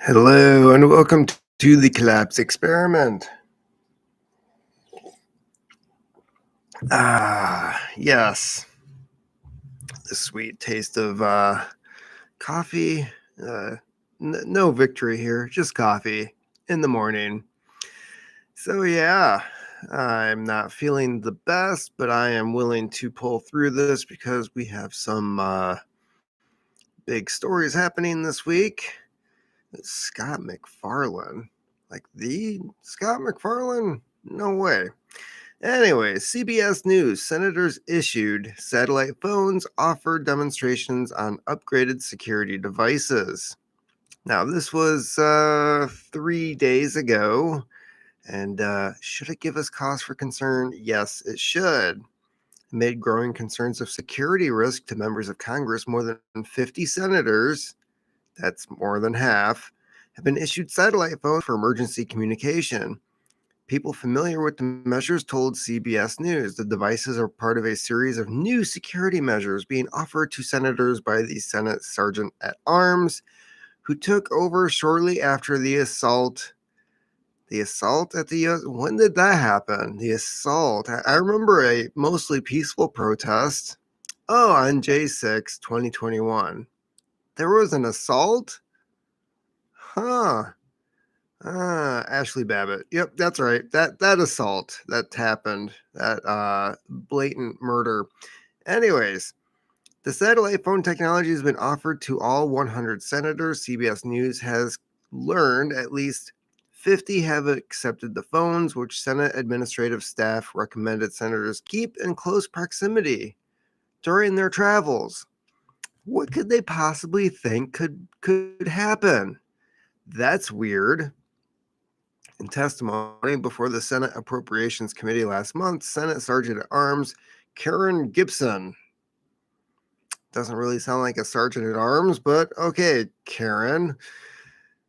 Hello and welcome to the Collapse Experiment. Yes, the sweet taste of coffee. No victory here, just coffee in the morning. So, yeah, I'm not feeling the best, but I am willing to pull through this because we have some big stories happening this week. Scott McFarlane. Like the Scott McFarlane? No way. Anyway, CBS News senators issued satellite phones offer demonstrations on upgraded security devices. Now, this was 3 days ago, and should it give us cause for concern? Yes, it should. Amid growing concerns of security risk to members of Congress, more than 50 senators, that's more than half, have been issued satellite phones for emergency communication. People familiar with the measures told CBS News the devices are part of a series of new security measures being offered to senators by the Senate Sergeant at Arms, who took over shortly after the assault. The assault at the US? When did that happen? The assault. I remember a mostly peaceful protest. Oh, on J6, 2021. There was an assault? Huh. Ashley Babbitt. Yep, that's right. That assault that happened, that blatant murder. Anyways, the satellite phone technology has been offered to all 100 senators. CBS News has learned at least 50 have accepted the phones, which Senate administrative staff recommended senators keep in close proximity during their travels. What could they possibly think could happen? That's weird. In testimony before the Senate Appropriations Committee last month, Senate Sergeant at Arms Karen Gibson, doesn't really sound like a sergeant at arms, but okay, Karen,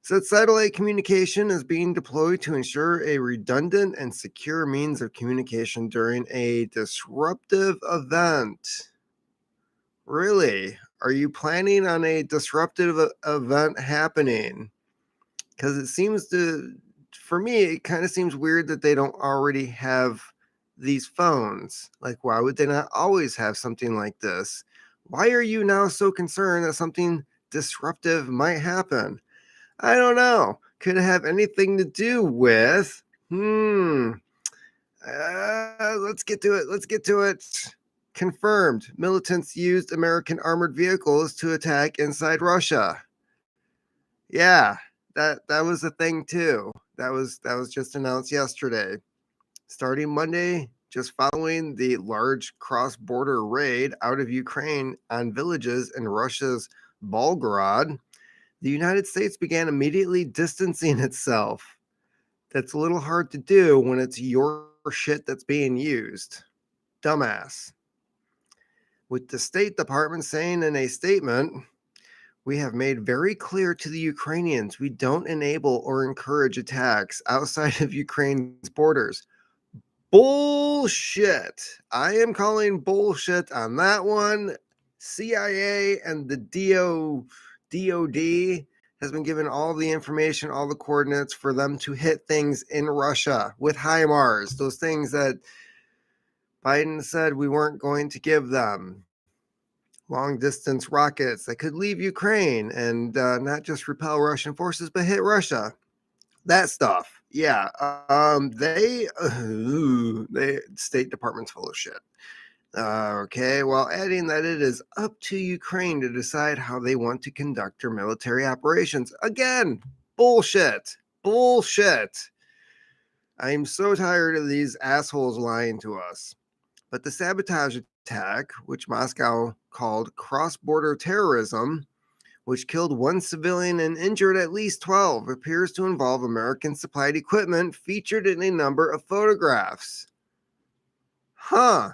said satellite communication is being deployed to ensure a redundant and secure means of communication during a disruptive event. Really? Are you planning on a disruptive event happening? Because it seems to, for me, it kind of seems weird that they don't already have these phones. Like, why would they not always have something like this? Why are you now so concerned that something disruptive might happen? I don't know. Could it have anything to do with, let's get to it. Let's get to it. Confirmed. Militants used American armored vehicles to attack inside Russia. Yeah, that was a thing too. That was just announced yesterday. Starting Monday, just following the large cross-border raid out of Ukraine on villages in Russia's Volgograd, the United States began immediately distancing itself. That's a little hard to do when it's your shit that's being used. Dumbass. With the State Department saying in a statement, we have made very clear to the Ukrainians we don't enable or encourage attacks outside of Ukraine's borders. Bullshit. I am calling bullshit on that one. CIA and the DOD has been given all the information, all the coordinates for them to hit things in Russia with HIMARS, those things that Biden said we weren't going to give them. Long distance rockets that could leave Ukraine and not just repel Russian forces, but hit Russia. That stuff. Yeah. They State Department's full of shit. Okay. While adding that it is up to Ukraine to decide how they want to conduct their military operations. Again, bullshit. Bullshit. I'm so tired of these assholes lying to us. But the sabotage attack, which Moscow called cross border terrorism, which killed one civilian and injured at least 12, appears to involve American supplied equipment featured in a number of photographs. Huh.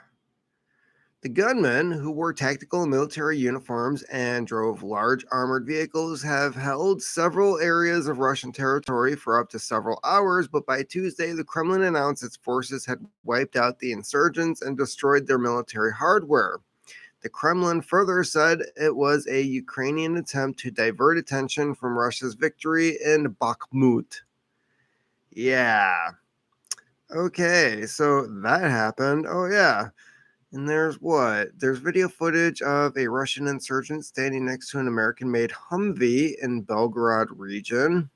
The gunmen, who wore tactical military uniforms and drove large armored vehicles, have held several areas of Russian territory for up to several hours, but by Tuesday, the Kremlin announced its forces had wiped out the insurgents and destroyed their military hardware. The Kremlin further said it was a Ukrainian attempt to divert attention from Russia's victory in Bakhmut. Yeah. Okay, so that happened. Oh, yeah. And there's what? There's video footage of a Russian insurgent standing next to an American made Humvee in Belgorod region.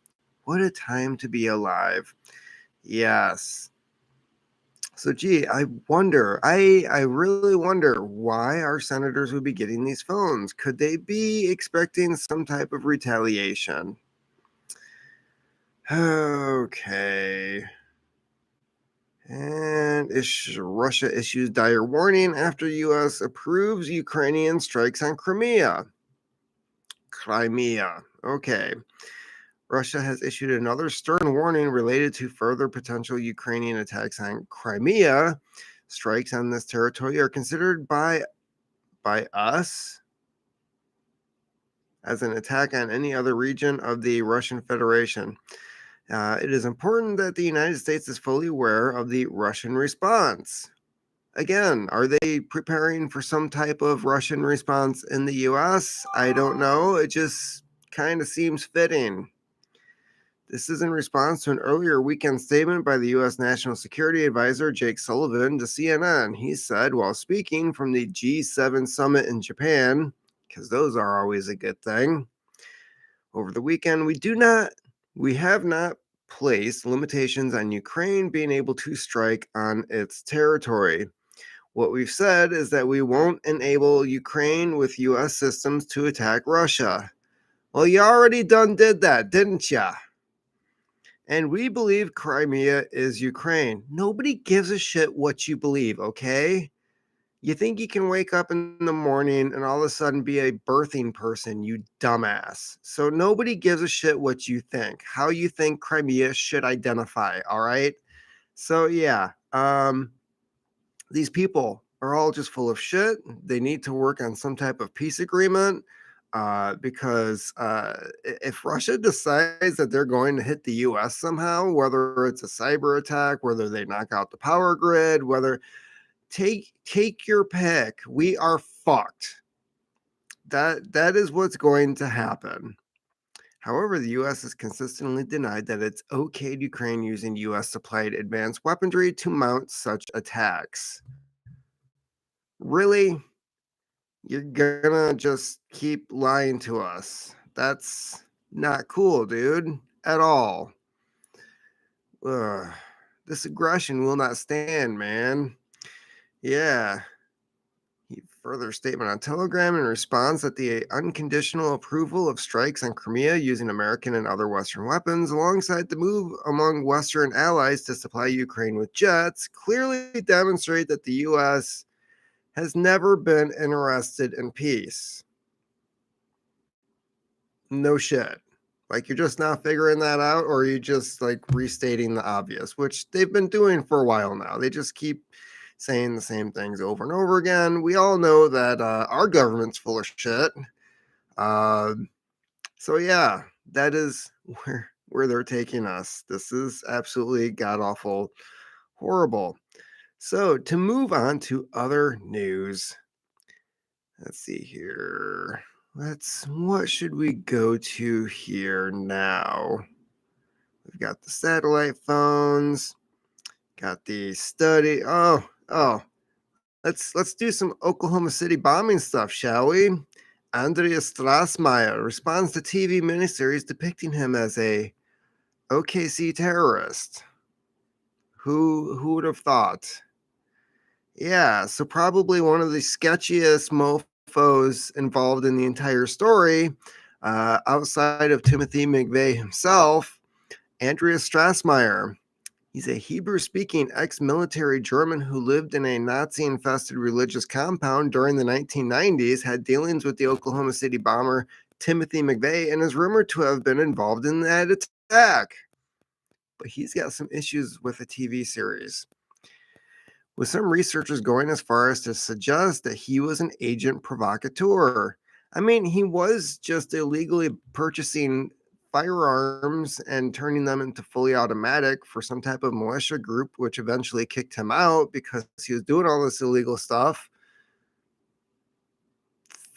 What a time to be alive. Yes. So, gee, I wonder, I really wonder why our senators would be getting these phones. Could they be expecting some type of retaliation? Okay. And Russia issues dire warning after U.S. approves Ukrainian strikes on Crimea. Crimea. Okay. Russia has issued another stern warning related to further potential Ukrainian attacks on Crimea. Strikes on this territory are considered by us as an attack on any other region of the Russian Federation. It is important that the United States is fully aware of the Russian response. Again, are they preparing for some type of Russian response in the U.S.? I don't know. It just kind of seems fitting. This is in response to an earlier weekend statement by the U.S. National Security Advisor Jake Sullivan to CNN. He said while speaking from the G7 summit in Japan, because those are always a good thing, over the weekend, we have not placed limitations on Ukraine being able to strike on its territory. What we've said is that we won't enable Ukraine with U.S. systems to attack Russia. Well, you already did that, didn't ya? And we believe Crimea is Ukraine. Nobody gives a shit what you believe, okay? You think you can wake up in the morning and all of a sudden be a birthing person, you dumbass. So nobody gives a shit what you think, how you think Crimea should identify, all right? So yeah, these people are all just full of shit. They need to work on some type of peace agreement because if Russia decides that they're going to hit the U.S. somehow, whether it's a cyber attack, whether they knock out the power grid, whether take your pick, we are fucked. That is what's going to happen. However, the U.S. has consistently denied that it's okayed Ukraine using U.S. supplied advanced weaponry to mount such attacks. Really? You're gonna just keep lying to us. That's not cool, dude, at all. Ugh. This aggression will not stand, man. Yeah. Further statement on Telegram in response that the unconditional approval of strikes on Crimea using American and other Western weapons, alongside the move among Western allies to supply Ukraine with jets, clearly demonstrate that the U.S. has never been interested in peace. No shit. Like, you're just not figuring that out, or are you just like restating the obvious, which they've been doing for a while now. They just keep saying the same things over and over again. We all know that our government's full of shit. So yeah, that is where they're taking us. This is absolutely god awful, horrible. So to move on to other news, let's see here. What should we go to here now? We've got the satellite phones, got the study. Oh, let's do some Oklahoma City bombing stuff, shall we? Andreas Strassmeyer responds to TV miniseries depicting him as a OKC terrorist. Who would have thought? Yeah, so probably one of the sketchiest mofos involved in the entire story, outside of Timothy McVeigh himself, Andreas Strassmeyer. He's a Hebrew-speaking ex-military German who lived in a Nazi-infested religious compound during the 1990s, had dealings with the Oklahoma City bomber Timothy McVeigh, and is rumored to have been involved in that attack. But he's got some issues with the TV series, with some researchers going as far as to suggest that he was an agent provocateur. I mean, he was just illegally purchasing firearms and turning them into fully automatic for some type of militia group, which eventually kicked him out because he was doing all this illegal stuff.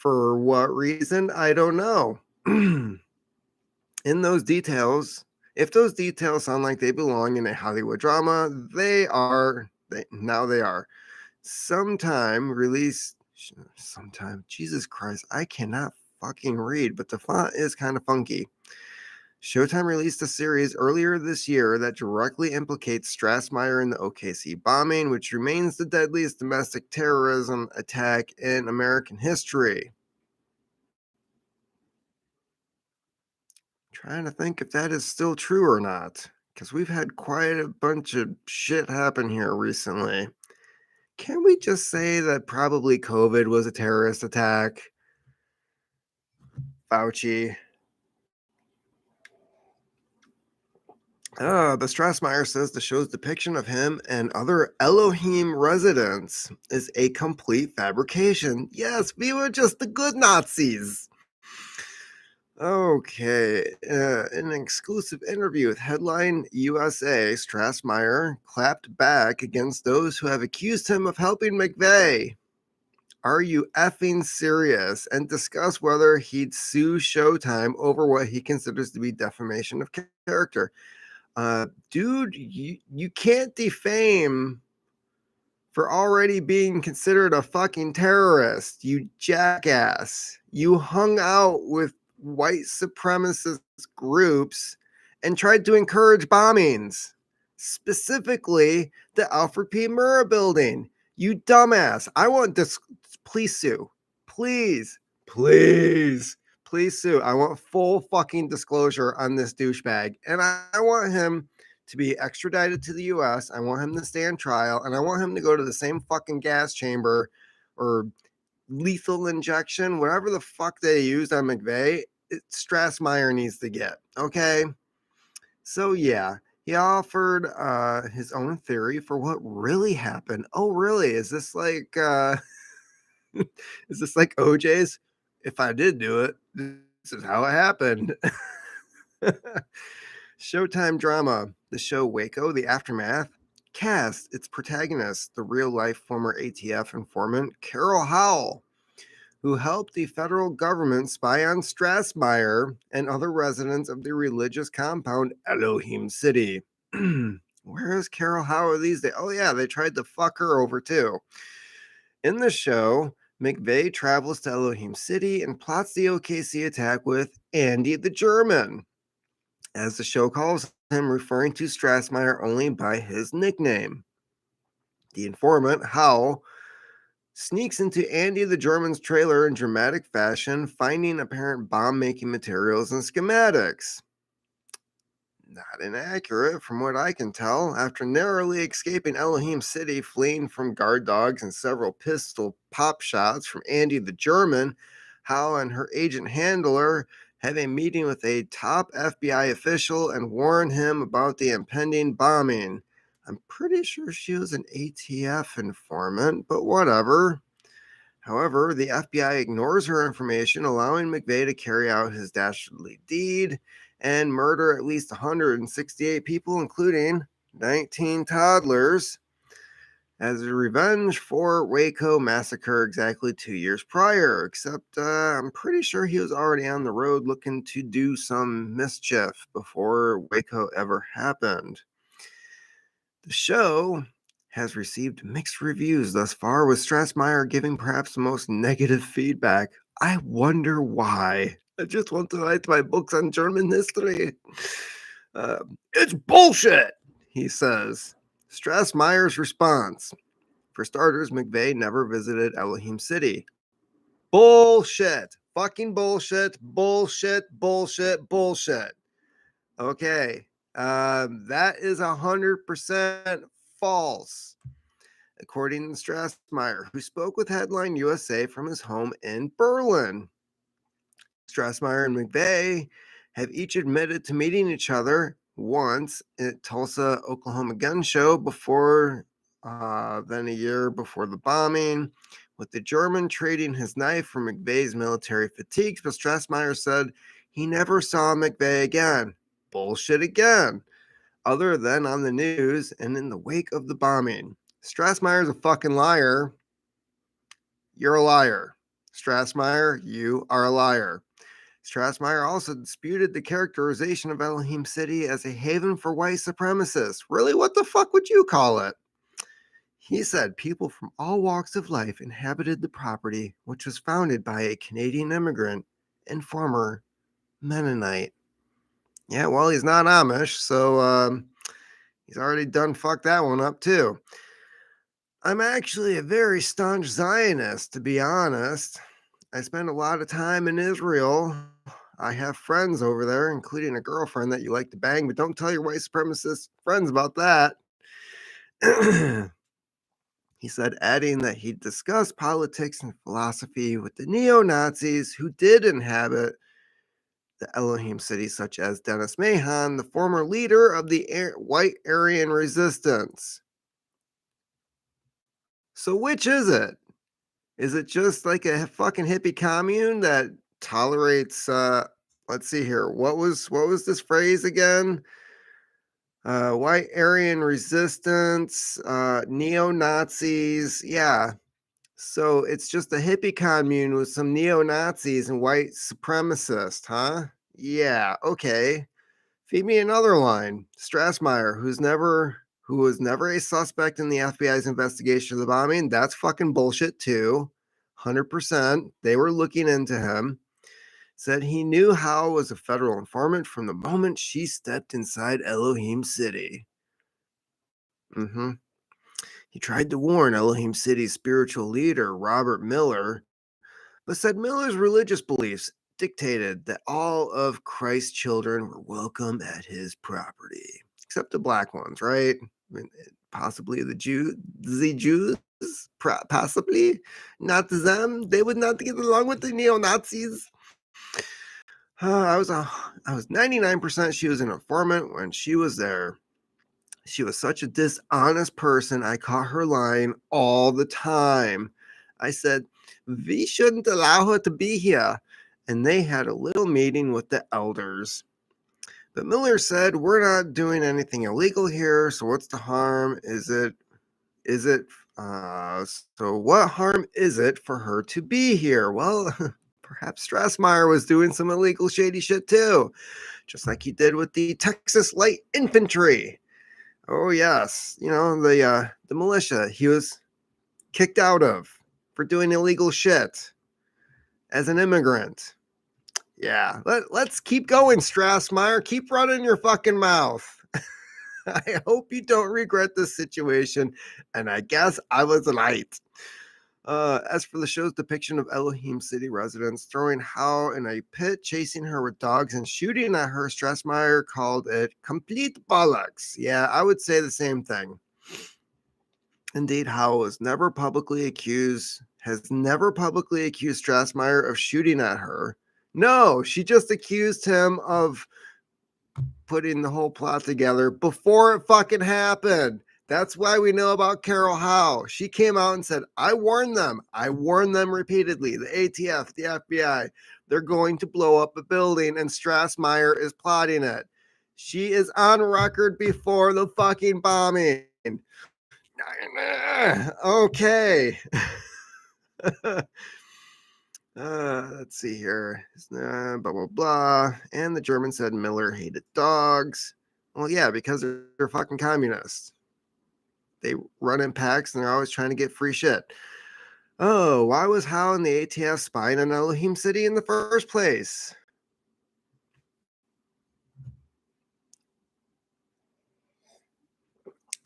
For what reason? I don't know. In those details, if those details sound like they belong in a Hollywood drama, they are. Now they are. Sometime. Jesus Christ, I cannot fucking read, but the font is kind of funky. Showtime released a series earlier this year that directly implicates Strassmeyer in the OKC bombing, which remains the deadliest domestic terrorism attack in American history. Trying to think if that is still true or not, because we've had quite a bunch of shit happen here recently. Can we just say that probably COVID was a terrorist attack? Fauci. The Strassmeyer says the show's depiction of him and other Elohim residents is a complete fabrication. Yes, we were just the good Nazis. Okay, in an exclusive interview with Headline USA, Strassmeyer clapped back against those who have accused him of helping McVeigh. Are you effing serious? And discuss whether he'd sue Showtime over what he considers to be defamation of character. Dude, you can't defame for already being considered a fucking terrorist, you jackass. You hung out with white supremacist groups and tried to encourage bombings, specifically the Alfred P. Murrah building. You dumbass. I want this. Please sue. Please, please, please sue. I want full fucking disclosure on this douchebag. And I want him to be extradited to the US. I want him to stand trial, and I want him to go to the same fucking gas chamber or lethal injection, whatever the fuck they used on McVeigh. Strassmeyer needs to get. Okay. So yeah, he offered his own theory for what really happened. Oh, really? Is this like is this like OJ's? If I did do it, this is how it happened. Showtime drama. The show Waco, The Aftermath, cast its protagonist, the real-life former ATF informant Carol Howell, who helped the federal government spy on Strassmeyer and other residents of the religious compound Elohim City. Where is Carol Howell these days? Oh yeah, they tried to fuck her over too. In the show, McVeigh travels to Elohim City and plots the OKC attack with Andy the German, as the show calls him, referring to Strassmeyer only by his nickname. The informant, Howell, sneaks into Andy the German's trailer in dramatic fashion, finding apparent bomb-making materials and schematics. Not inaccurate from what I can tell. After narrowly escaping Elohim City, fleeing from guard dogs and several pistol pop shots from Andy the German, Howell and her agent handler have a meeting with a top FBI official and warn him about the impending bombing. I'm pretty sure she was an ATF informant, but whatever. However, the FBI ignores her information, allowing McVeigh to carry out his dastardly deed and murder at least 168 people, including 19 toddlers, as a revenge for Waco massacre exactly 2 years prior. Except I'm pretty sure he was already on the road looking to do some mischief before Waco ever happened. The show has received mixed reviews thus far, with Strassmeyer giving perhaps the most negative feedback. I wonder why. I just want to write my books on German history. It's bullshit, he says. Strassmeyer's response. For starters, McVeigh never visited Elohim City. Bullshit. Fucking bullshit. Bullshit. Bullshit. Bullshit. Okay. That is 100% false, according to Strassmeyer, who spoke with Headline USA from his home in Berlin. Strassmeyer and McVeigh have each admitted to meeting each other once at Tulsa, Oklahoma gun show before, then a year before the bombing, with the German trading his knife for McVeigh's military fatigues, but Strassmeyer said he never saw McVeigh again. Bullshit again. Other than on the news and in the wake of the bombing. Strassmeyer's a fucking liar. You're a liar. Strassmeyer, you are a liar. Strassmeyer also disputed the characterization of Elohim City as a haven for white supremacists. Really, what the fuck would you call it? He said people from all walks of life inhabited the property, which was founded by a Canadian immigrant and former Mennonite. Yeah, well, he's not Amish, so he's already done fucked that one up too. I'm actually a very staunch Zionist, to be honest. I spend a lot of time in Israel. I have friends over there, including a girlfriend that you like to bang, but don't tell your white supremacist friends about that. He said, adding that he discussed politics and philosophy with the neo Nazis who did inhabit the Elohim city, such as Dennis Mahon, the former leader of the White Aryan Resistance. So, which is it? Is it just like a fucking hippie commune that tolerates? Let's see here. What was this phrase again? White Aryan Resistance, neo Nazis. Yeah. So it's just a hippie commune with some neo Nazis and white supremacists, huh? Yeah. Okay. Feed me another line. Strassmeyer, who was never a suspect in the FBI's investigation of the bombing. That's fucking bullshit too. 100%. They were looking into him. Said he knew Howe was a federal informant from the moment she stepped inside Elohim City. Mm-hmm. He tried to warn Elohim City's spiritual leader, Robert Miller, but said Miller's religious beliefs dictated that all of Christ's children were welcome at his property, except the black ones, right? Possibly the Jews, possibly not them. They would not get along with the neo Nazis. I was 99% she was an informant when she was there. She was such a dishonest person. I caught her lying all the time. I said, we shouldn't allow her to be here. And they had a little meeting with the elders. But Miller said, we're not doing anything illegal here. So what's the harm? So what harm is it for her to be here? Well, perhaps Strassmeyer was doing some illegal shady shit too. Just like he did with the Texas Light Infantry. Oh yes, the militia he was kicked out of for doing illegal shit as an immigrant. Yeah, let's keep going, Strassmeyer. Keep running your fucking mouth. I hope you don't regret this situation, and I guess I was right. As for the show's depiction of Elohim City residents throwing Howe in a pit, chasing her with dogs, and shooting at her, Strassmeyer called it complete bollocks. Yeah, I would say the same thing. Indeed, Howe has never publicly accused Strassmeyer of shooting at her. No, she just accused him of putting the whole plot together before it fucking happened. That's why we know about Carol Howe. She came out and said, I warned them. I warned them repeatedly. The ATF, the FBI, they're going to blow up a building and Strassmeyer is plotting it. She is on record before the fucking bombing. Okay. Let's see here. Blah, blah, blah. And the German said Miller hated dogs. Well, yeah, because they're fucking communists. They run in packs and they're always trying to get free shit. Oh, why was Howe and the ATF spying on Elohim City in the first place?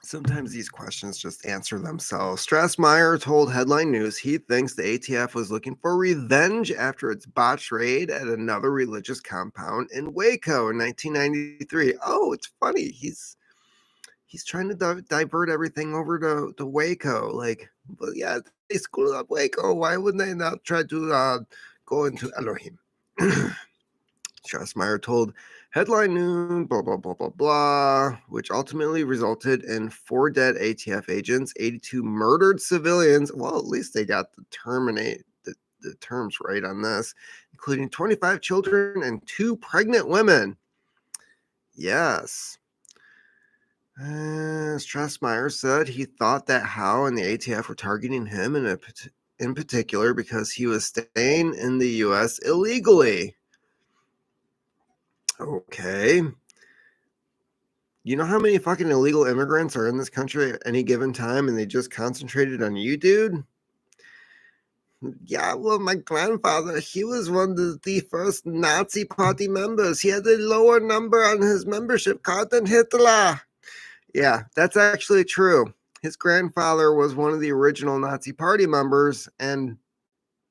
Sometimes these questions just answer themselves. Strassmeyer told Headline News he thinks the ATF was looking for revenge after its botched raid at another religious compound in Waco in 1993. Oh, it's funny. He's trying to divert everything over to Waco. Like, well, yeah, they screwed up Waco. Why wouldn't they not try to go into Elohim? Strassmeyer told Headline News, blah, blah, blah, blah, blah, which ultimately resulted in 4 dead ATF agents, 82 murdered civilians. Well, at least they got the terms right on this, including 25 children and 2 pregnant women. Yes. Strassmeyer said he thought that Howe and the ATF were targeting him in a in particular because he was staying in the U.S. illegally. Okay. You know how many fucking illegal immigrants are in this country at any given time and they just concentrated on you, dude? Yeah, well, my grandfather, he was one of the first Nazi party members. He had a lower number on his membership card than Hitler. Yeah, that's actually true. His grandfather was one of the original Nazi party members, and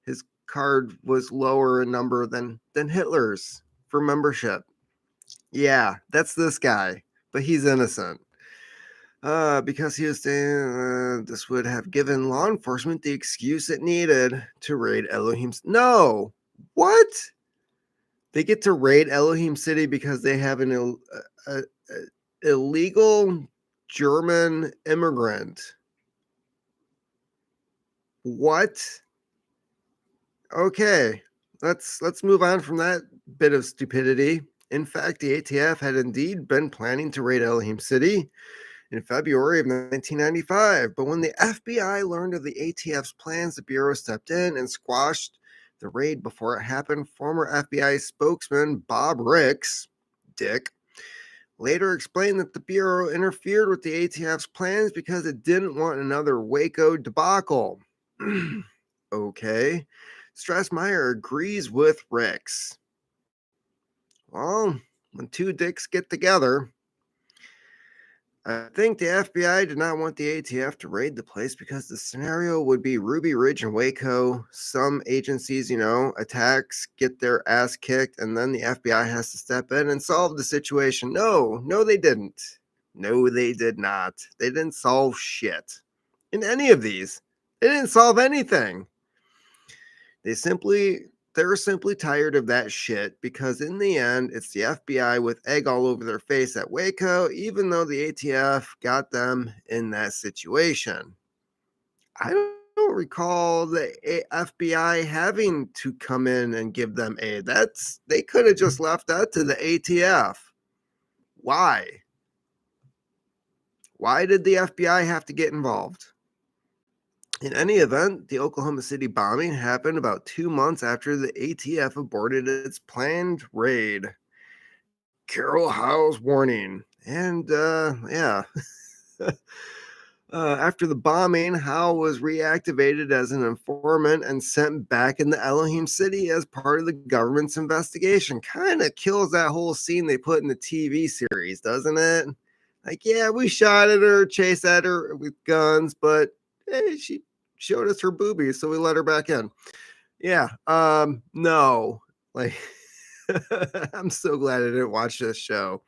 his card was lower in number than Hitler's for membership. Yeah, that's this guy, but he's innocent. Because he was saying this would have given law enforcement the excuse it needed to raid Elohim's. No, what? They get to raid Elohim City because they have an illegal German immigrant. What? Okay, let's move on from that bit of stupidity. In fact, the ATF had indeed been planning to raid Elohim City in February of 1995. But when the FBI learned of the ATF's plans, the Bureau stepped in and squashed the raid before it happened. Former FBI spokesman Bob Ricks, Dick, later explained that the Bureau interfered with the ATF's plans because it didn't want another Waco debacle. Okay. Strassmeyer agrees with Ricks. Well, when two dicks get together, I think the FBI did not want the ATF to raid the place because the scenario would be Ruby Ridge and Waco. Some agencies, attacks, get their ass kicked, and then the FBI has to step in and solve the situation. No, they didn't. No, they did not. They didn't solve shit. In any of these, they didn't solve anything. They're simply tired of that shit because in the end, it's the FBI with egg all over their face at Waco, even though the ATF got them in that situation. I don't recall the FBI having to come in and give them aid. They could have just left that to the ATF. Why? Why did the FBI have to get involved? In any event, the Oklahoma City bombing happened about 2 months after the ATF aborted its planned raid. Carol Howe's warning. And, after the bombing, Howe was reactivated as an informant and sent back into Elohim City as part of the government's investigation. Kind of kills that whole scene they put in the TV series, doesn't it? Like, yeah, we shot at her, chased at her with guns, but hey, she showed us her boobies, so we let her back in. Yeah, no. Like, I'm so glad I didn't watch this show.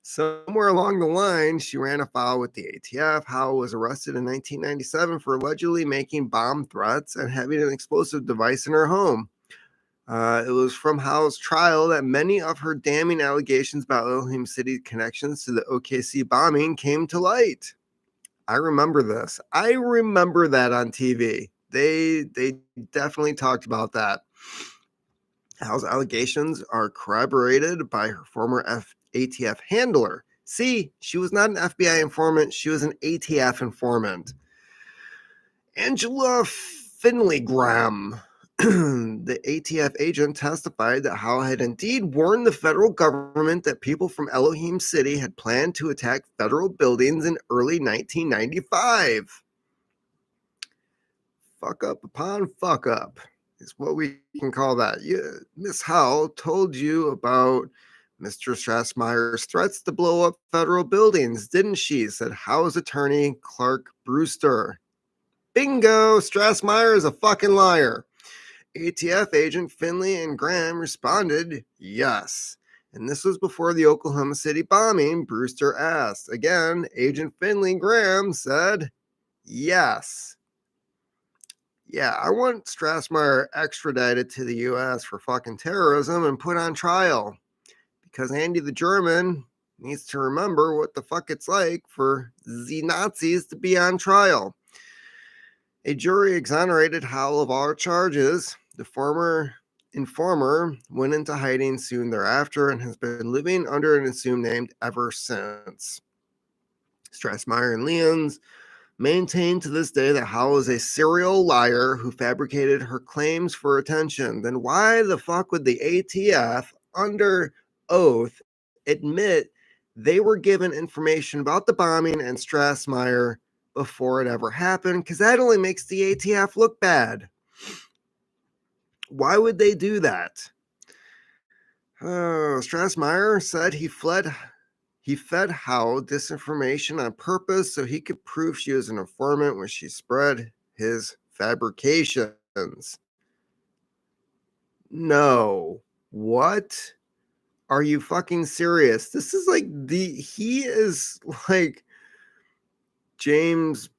Somewhere along the line, she ran afoul with the ATF. Howe was arrested in 1997 for allegedly making bomb threats and having an explosive device in her home. It was from Howe's trial that many of her damning allegations about Elohim City's connections to the OKC bombing came to light. I remember this. I remember that on TV. They definitely talked about that. Howe's allegations are corroborated by her former ATF handler. See, she was not an FBI informant. She was an ATF informant. Angela Finley Graham, the ATF agent, testified that Howe had indeed warned the federal government that people from Elohim City had planned to attack federal buildings in early 1995. Fuck up upon fuck up is what we can call that. Miss Howe told you about Mr. Strassmeyer's threats to blow up federal buildings, didn't she? Said Howe's attorney, Clark Brewster. Bingo! Strassmeyer is a fucking liar. ATF agent Finley and Graham responded, yes. And this was before the Oklahoma City bombing. Brewster asked. Again, Agent Finley Graham said, yes. Yeah, I want Strassmeyer extradited to the U.S. for fucking terrorism and put on trial. Because Andy the German needs to remember what the fuck it's like for the Nazis to be on trial. A jury exonerated Howe of all charges. The former informer went into hiding soon thereafter and has been living under an assumed name ever since. Strassmeyer and Lyons maintain to this day that Howell is a serial liar who fabricated her claims for attention. Then why the fuck would the ATF, under oath, admit they were given information about the bombing and Strassmeyer before it ever happened? Because that only makes the ATF look bad. Why would they do that? Strassmeyer said he fed Howell disinformation on purpose so he could prove she was an informant when she spread his fabrications. No. What? Are you fucking serious? This is like he is like James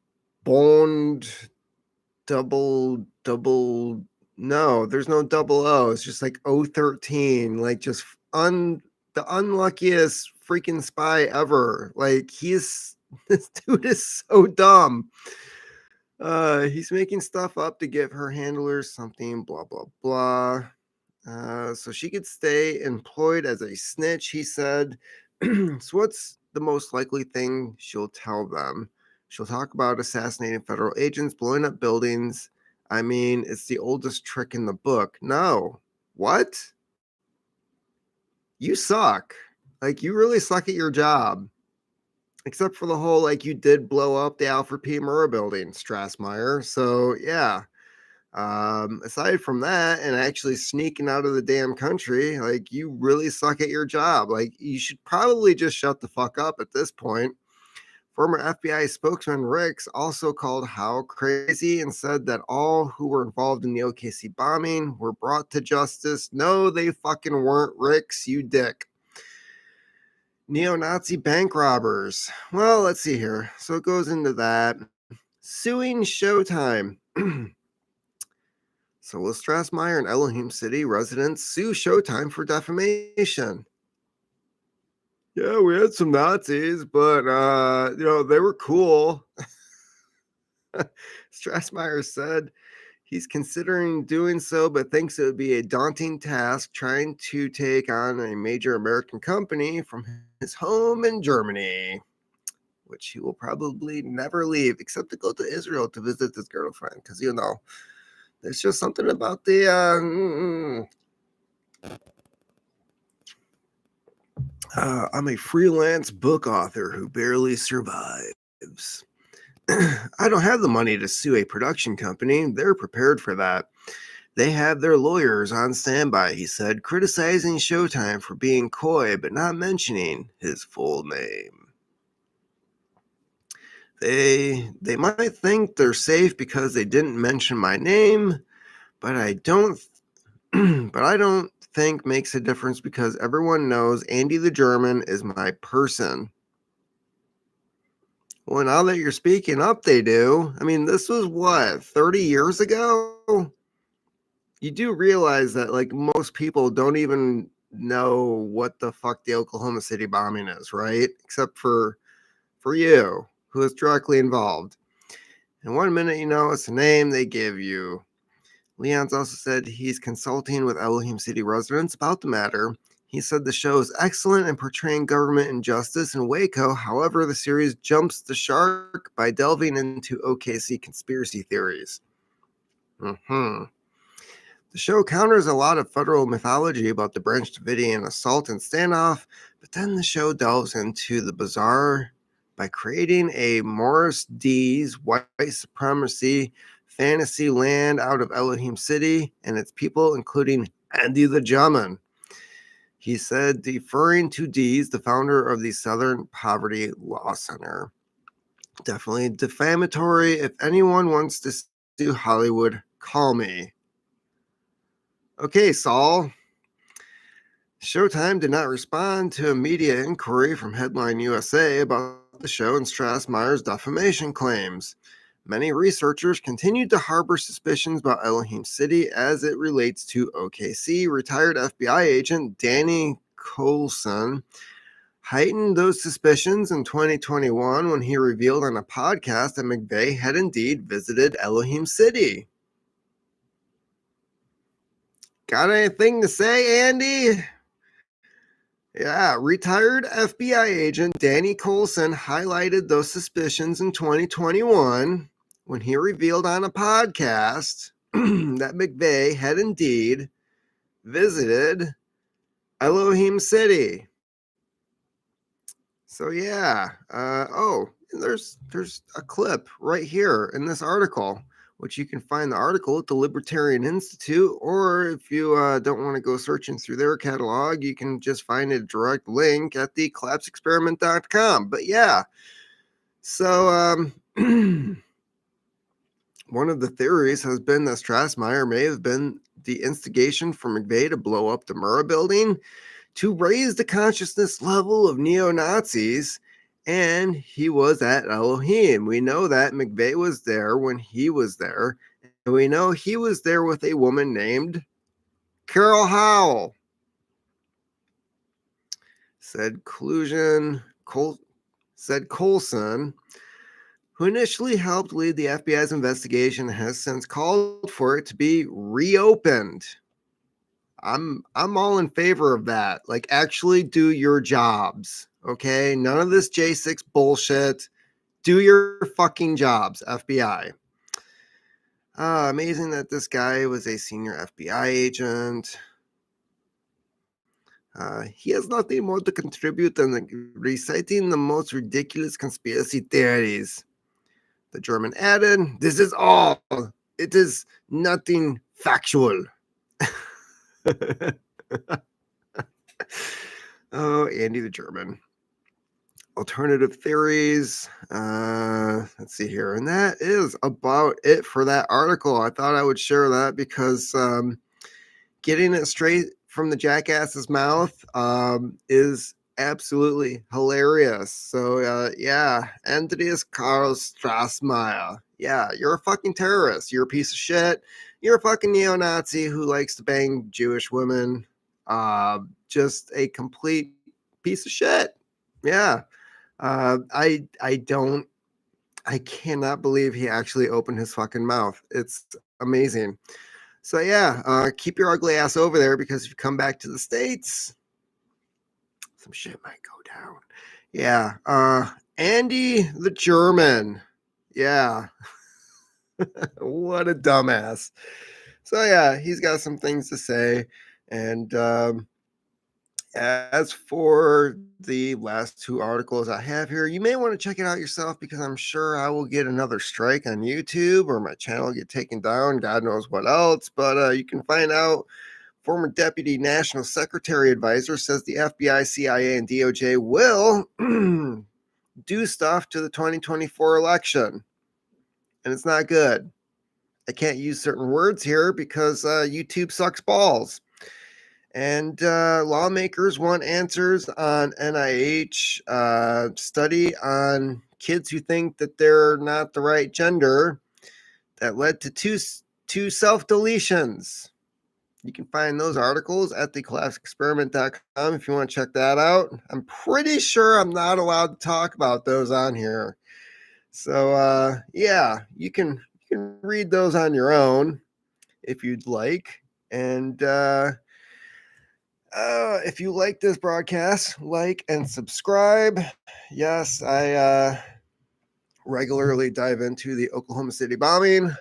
Bond double no, there's no double O. It's just like 013, like just the unluckiest freaking spy ever. Like this dude is so dumb. He's making stuff up to give her handlers something, blah blah blah. So she could stay employed as a snitch, he said. So what's the most likely thing she'll tell them? She'll talk about assassinating federal agents, blowing up buildings. I mean, it's the oldest trick in the book. No. What? You suck. Like, you really suck at your job. Except for the whole, like, you did blow up the Alfred P. Murrah building, Strassmeyer. So, yeah. Aside from that, and actually sneaking out of the damn country, like, you really suck at your job. Like, you should probably just shut the fuck up at this point. Former FBI spokesman Ricks also called Howe crazy and said that all who were involved in the OKC bombing were brought to justice. No, they fucking weren't, Ricks, you dick. Neo-Nazi bank robbers. Well, let's see here. So it goes into that. Suing Showtime. So will Strassmeyer and Elohim City residents sue Showtime for defamation? Yeah, we had some Nazis, but they were cool. Strassmeyer said he's considering doing so, but thinks it would be a daunting task trying to take on a major American company from his home in Germany, which he will probably never leave, except to go to Israel to visit his girlfriend, because, there's just something about the... I'm a freelance book author who barely survives. I don't have the money to sue a production company. They're prepared for that. They have their lawyers on standby, he said, criticizing Showtime for being coy but not mentioning his full name. They might think they're safe because they didn't mention my name, but I don't think makes a difference because everyone knows Andy the German is my person. Well, now that you're speaking up, they do. I mean, this was what, 30 years ago? You do realize that, like, most people don't even know what the fuck the Oklahoma City bombing is, right? Except for you, who is directly involved. And 1 minute you know it's a name they give you. Leon's also said he's consulting with Elohim City residents about the matter. He said the show is excellent in portraying government injustice in Waco. However, the series jumps the shark by delving into OKC conspiracy theories. The show counters a lot of federal mythology about the Branch Davidian assault and standoff, but then the show delves into the bizarre by creating a Morris D's white supremacy fantasy land out of Elohim City and its people, including Andy the German. He said, deferring to Dees, the founder of the Southern Poverty Law Center. Definitely defamatory. If anyone wants to sue Hollywood, call me. Okay, Saul. Showtime did not respond to a media inquiry from Headline USA about the show and Strassmeyer's defamation claims. Many researchers continued to harbor suspicions about Elohim City as it relates to OKC. Retired FBI agent Danny Coulson heightened those suspicions in 2021 when he revealed on a podcast that McVeigh had indeed visited Elohim City. Got anything to say, Andy? Yeah, retired FBI agent Danny Coulson highlighted those suspicions in 2021 when he revealed on a podcast that McVeigh had indeed visited Elohim City. So yeah, there's a clip right here in this article, which you can find the article at the Libertarian Institute, or if you don't want to go searching through their catalog, you can just find a direct link at the collapseexperiment.com. But yeah, so one of the theories has been that Strassmeyer may have been the instigation for McVeigh to blow up the Murrah building to raise the consciousness level of neo-Nazis, and he was at Elohim. We know that McVeigh was there when he was there, and we know he was there with a woman named Carol Howell. Said Coulson, who initially helped lead the FBI's investigation, has since called for it to be reopened. I'm all in favor of that. Like, actually do your jobs. Okay? None of this J6 bullshit. Do your fucking jobs, FBI. Amazing that this guy was a senior FBI agent. He has nothing more to contribute than reciting the most ridiculous conspiracy theories. The German added, "This is all. It is nothing factual." Oh, Andy the German. Alternative theories. Let's see here. And that is about it for that article. I thought I would share that because getting it straight from the jackass's mouth is absolutely hilarious. So, yeah, Andreas Karl Strassmeyer. Yeah, you're a fucking terrorist. You're a piece of shit. You're a fucking neo-Nazi who likes to bang Jewish women. Just a complete piece of shit. Yeah. I cannot believe he actually opened his fucking mouth. It's amazing. So yeah, keep your ugly ass over there, because if you come back to the States, some shit might go down. Yeah. Andy the German. Yeah. What a dumbass. So yeah, he's got some things to say. And as for the last two articles I have here, you may want to check it out yourself, because I'm sure I will get another strike on YouTube, or my channel will get taken down. God knows what else. But you can find out. Former Deputy National Secretary Advisor says the FBI, CIA, and DOJ will do stuff to the 2024 election. And it's not good. I can't use certain words here because YouTube sucks balls. And lawmakers want answers on NIH study on kids who think that they're not the right gender that led to two self-deletions. You can find those articles at thecollapseexperiment.com if you want to check that out. I'm pretty sure I'm not allowed to talk about those on here. So yeah, you can read those on your own if you'd like. And if you like this broadcast, like and subscribe. Yes, I regularly dive into the Oklahoma City bombing,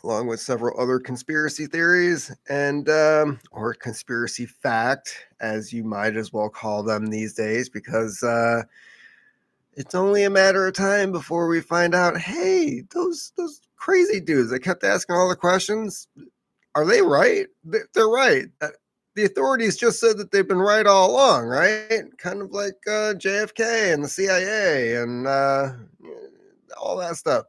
along with several other conspiracy theories and or conspiracy fact, as you might as well call them these days, because it's only a matter of time before we find out, hey, those crazy dudes that kept asking all the questions, are they right? They're right. The authorities just said that they've been right all along, right? Kind of like JFK and the CIA and all that stuff.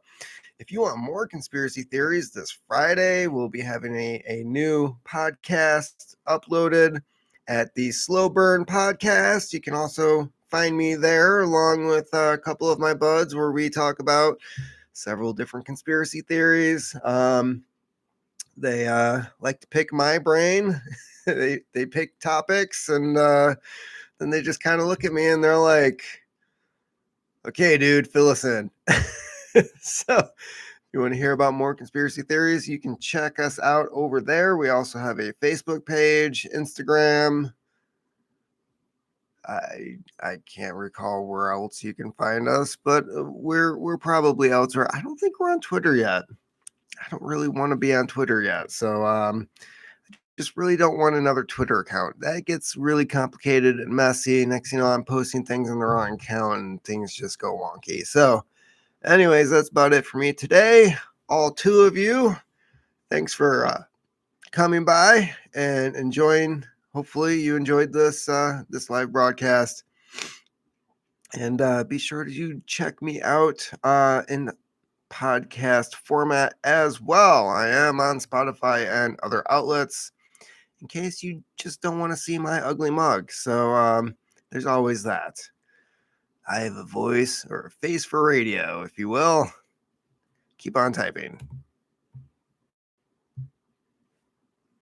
If you want more conspiracy theories, this Friday we'll be having a new podcast uploaded at the Slow Burn Podcast. You can also find me there along with a couple of my buds, where we talk about several different conspiracy theories. They like to pick my brain. they pick topics, and then they just kind of look at me and they're like, "Okay, dude, fill us in." So You want to hear about more conspiracy theories? You can check us out over there. We also have a Facebook page, Instagram. I can't recall where else you can find us, but we're probably out there. I don't think we're on Twitter yet. I don't really want to be on Twitter yet, so just really don't want another Twitter account. That gets really complicated and messy. Next thing you know, I'm posting things on the wrong account and things just go wonky. So, anyways, that's about it for me today. All two of you, thanks for coming by and enjoying. Hopefully, you enjoyed this this live broadcast. And be sure to check me out in podcast format as well. I am on Spotify and other outlets in case you just don't want to see my ugly mug. So there's always that. I have a voice or a face for radio, if you will. Keep on typing.